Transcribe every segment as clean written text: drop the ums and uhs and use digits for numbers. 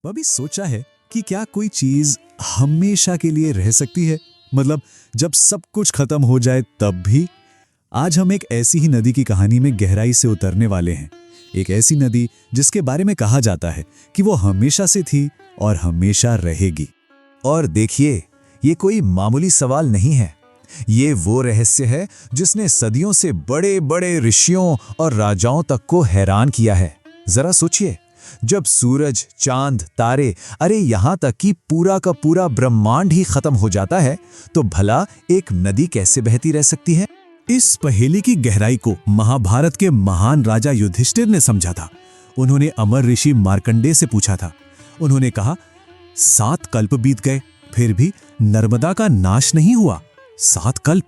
कभी सोचा है कि क्या कोई चीज हमेशा के लिए रह सकती है? मतलब जब सब कुछ खत्म हो जाए तब भी। आज हम एक ऐसी ही नदी की कहानी में गहराई से उतरने वाले हैं। एक ऐसी नदी जिसके बारे में कहा जाता है कि वो हमेशा से थी और हमेशा रहेगी। और देखिए, ये कोई मामूली सवाल नहीं है। ये वो रहस्य है जिसने सदियों से बड़े बड़े ऋषियों और राजाओं तक को हैरान किया है। जरा सोचिए, जब सूरज, चांद, तारे, अरे यहां तक कि पूरा का पूरा ब्रह्मांड ही खत्म हो जाता है, तो भला एक नदी कैसे बहती रह सकती है? इस पहेली की गहराई को महाभारत के महान राजा युधिष्ठिर ने समझा था। उन्होंने अमर ऋषि मार्कंडेय से पूछा था। उन्होंने कहा, 7 कल्प बीत गए, फिर भी नर्मदा का नाश नहीं हुआ। 7 कल्प,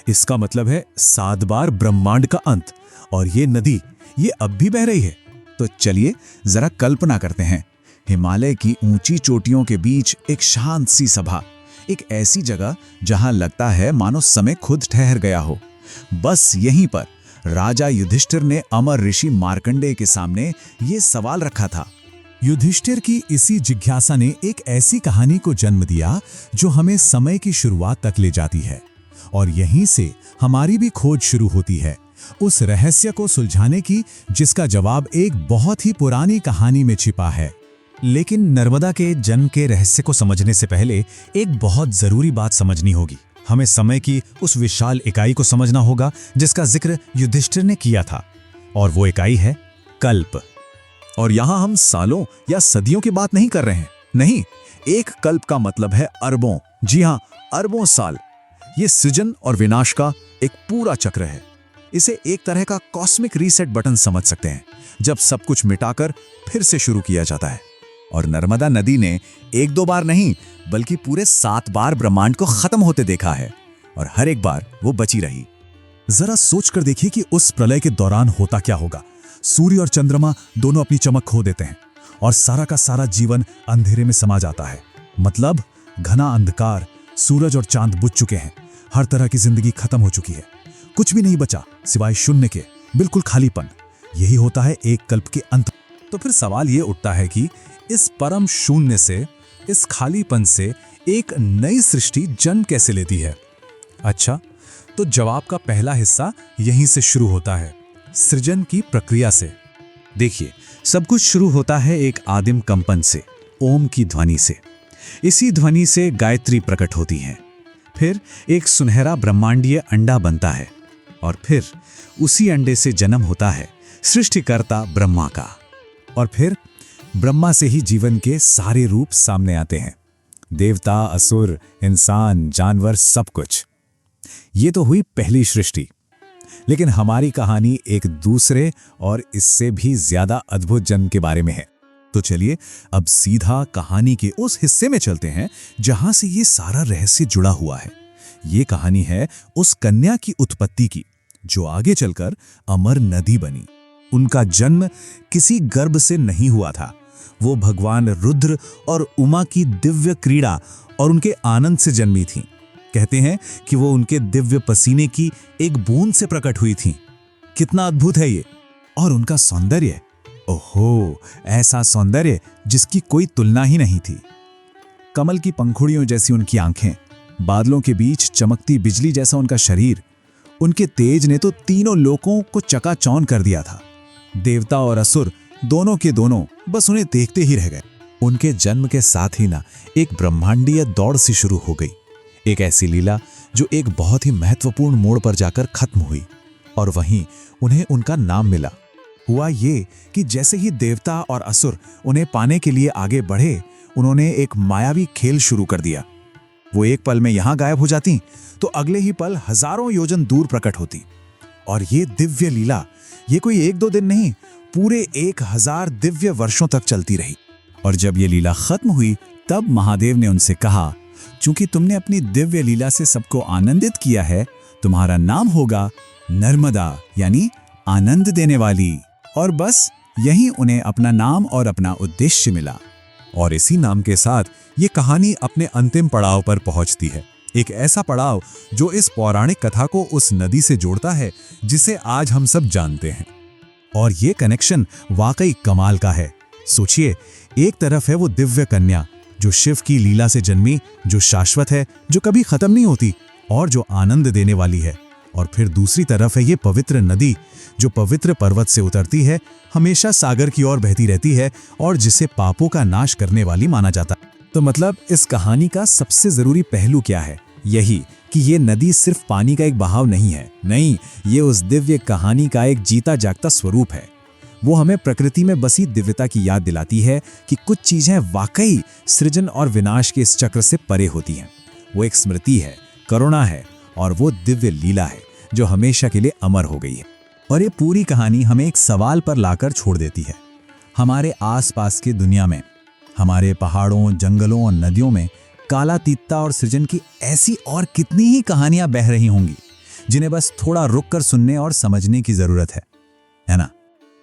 इसका मतलब है 7 बार ब्रह्मांड का अंत, और ये नदी, ये अब भी बह रही है। तो चलिए जरा कल्पना करते हैं। हिमालय की ऊंची चोटियों के बीच एक शांत सी सभा, एक ऐसी जगह जहां लगता है मानो समय खुद ठहर गया हो। बस यहीं पर राजा युधिष्ठिर ने अमर ऋषि मार्कंडेय के सामने ये सवाल रखा था। युधिष्ठिर की इसी जिज्ञासा ने एक ऐसी कहानी को जन्म दिया जो हमें समय की शुरुआत तक ले जाती है, और यहीं से हमारी भी खोज शुरू होती है, उस रहस्य को सुलझाने की जिसका जवाब एक बहुत ही पुरानी कहानी में छिपा है। लेकिन नर्मदा के जन्म के रहस्य को समझने से पहले एक बहुत जरूरी बात समझनी होगी। हमें समय की उस विशाल इकाई को समझना होगा जिसका जिक्र युधिष्ठिर ने किया था, और वो इकाई है कल्प। और यहां हम सालों या सदियों की बात नहीं कर रहे हैं। नहीं, एक कल्प का मतलब है अरबों, जी हां, अरबों साल। ये सृजन और विनाश का एक पूरा चक्र है। इसे एक तरह का कॉस्मिक रीसेट बटन समझ सकते हैं, जब सब कुछ मिटाकर फिर से शुरू किया जाता है। और नर्मदा नदी ने 1-2 बार नहीं, बल्कि पूरे 7 बार ब्रह्मांड को खत्म होते देखा है, और हर एक बार वो बची रही। जरा सोचकर देखिए कि उस प्रलय के दौरान होता क्या होगा। सूर्य और चंद्रमा दोनों अपनी चमक खो देते हैं, और सारा का सारा जीवन अंधेरे में समा जाता है। मतलब घना अंधकार, सूरज और चांद बुझ चुके हैं, हर तरह की जिंदगी खत्म हो चुकी है। कुछ भी नहीं बचा सिवाय शून्य के, बिल्कुल खालीपन। यही होता है एक कल्प के अंत। तो फिर सवाल ये उठता है कि इस परम शून्य से, इस खालीपन से एक नई सृष्टि जन्म कैसे लेती है? अच्छा, तो जवाब का पहला हिस्सा यहीं से शुरू होता है, सृजन की प्रक्रिया से। देखिए, सब कुछ शुरू होता है एक आदिम कंपन से, ओम की ध्वनि से। इसी ध्वनि से गायत्री प्रकट होती है। फिर एक सुनहरा ब्रह्मांडीय अंडा बनता है, और फिर उसी अंडे से जन्म होता है सृष्टिकर्ता ब्रह्मा का। और फिर ब्रह्मा से ही जीवन के सारे रूप सामने आते हैं, देवता, असुर, इंसान, जानवर, सब कुछ। ये तो हुई पहली सृष्टि। लेकिन हमारी कहानी एक दूसरे और इससे भी ज्यादा अद्भुत जन्म के बारे में है। तो चलिए अब सीधा कहानी के उस हिस्से में चलते हैं जहां से ये सारा रहस्य जुड़ा हुआ है। ये कहानी है उस कन्या की उत्पत्ति की, जो आगे चलकर अमर नदी बनी। उनका जन्म किसी गर्भ से नहीं हुआ था। वो भगवान रुद्र और उमा की दिव्य क्रीड़ा और उनके आनंद से जन्मी थी। कहते हैं कि वो उनके दिव्य पसीने की एक बूंद से प्रकट हुई थी। कितना अद्भुत है ये! और उनका सौंदर्य, ओहो, ऐसा सौंदर्य जिसकी कोई तुलना ही नहीं थी। कमल की पंखुड़ियों जैसी उनकी आंखें, बादलों के बीच चमकती बिजली जैसा उनका शरीर। उनके तेज ने तो तीनों लोकों को चकाचौंध कर दिया था। देवता और असुर दोनों के दोनों बस उन्हें देखते ही रह गए। उनके जन्म के साथ ही ना एक ब्रह्मांडीय दौड़ सी शुरू हो गई, एक ऐसी लीला जो एक बहुत ही महत्वपूर्ण मोड़ पर जाकर खत्म हुई, और वहीं उन्हें उनका नाम मिला। हुआ ये कि जैसे ही देवता और असुर उन्हें पाने के लिए आगे बढ़े, उन्होंने एक मायावी खेल शुरू कर दिया। वो एक पल में यहां गायब हो जाती, तो अगले ही पल हजारों योजन दूर प्रकट होती। और ये दिव्य लीला, ये कोई 1-2 दिन नहीं, पूरे 1000 दिव्य वर्षों तक चलती रही। और जब ये लीला खत्म हुई, तब महादेव ने उनसे कहा, चूंकि तुमने अपनी दिव्य लीला से सबको आनंदित किया है, तुम्हारा नाम होगा नर्मदा, यानी आनंद देने वाली। और बस यहीं उन्हें अपना नाम और अपना उद्देश्य मिला। और इसी नाम के साथ ये कहानी अपने अंतिम पड़ाव पर पहुंचती है। एक ऐसा पड़ाव जो इस पौराणिक कथा को उस नदी से जोड़ता है जिसे आज हम सब जानते हैं। और ये कनेक्शन वाकई कमाल का है, सोचिए, एक तरफ है वो दिव्य कन्या जो शिव की लीला से जन्मी, जो शाश्वत है, जो कभी खत्म नहीं होती और जो आनंद देने वाली है। और फिर दूसरी तरफ है ये पवित्र नदी जो पवित्र पर्वत से उतरती है, हमेशा सागर की ओर बहती रहती है और जिसे पापों का नाश करने वाली माना जाता है। तो मतलब इस कहानी का सबसे जरूरी पहलू क्या है? यही कि ये नदी सिर्फ पानी का एक बहाव नहीं है, नहीं, ये उस दिव्य कहानी का एक जीता जागता स्वरूप है। वो हमें प्रकृति में बसी दिव्यता की याद दिलाती है कि कुछ चीजें वाकई सृजन और विनाश के इस चक्र से परे होती हैं। वो एक स्मृति है, करुणा है और वो दिव्य लीला है जो हमेशा के लिए अमर हो गई है। और ये पूरी कहानी हमें एक सवाल पर लाकर छोड़ देती है। हमारे आसपास की दुनिया में, हमारे पहाड़ों, जंगलों और नदियों में कालातीतता और सृजन की ऐसी और कितनी ही कहानियां बह रही होंगी जिन्हें बस थोड़ा रुक कर सुनने और समझने की जरूरत है ना?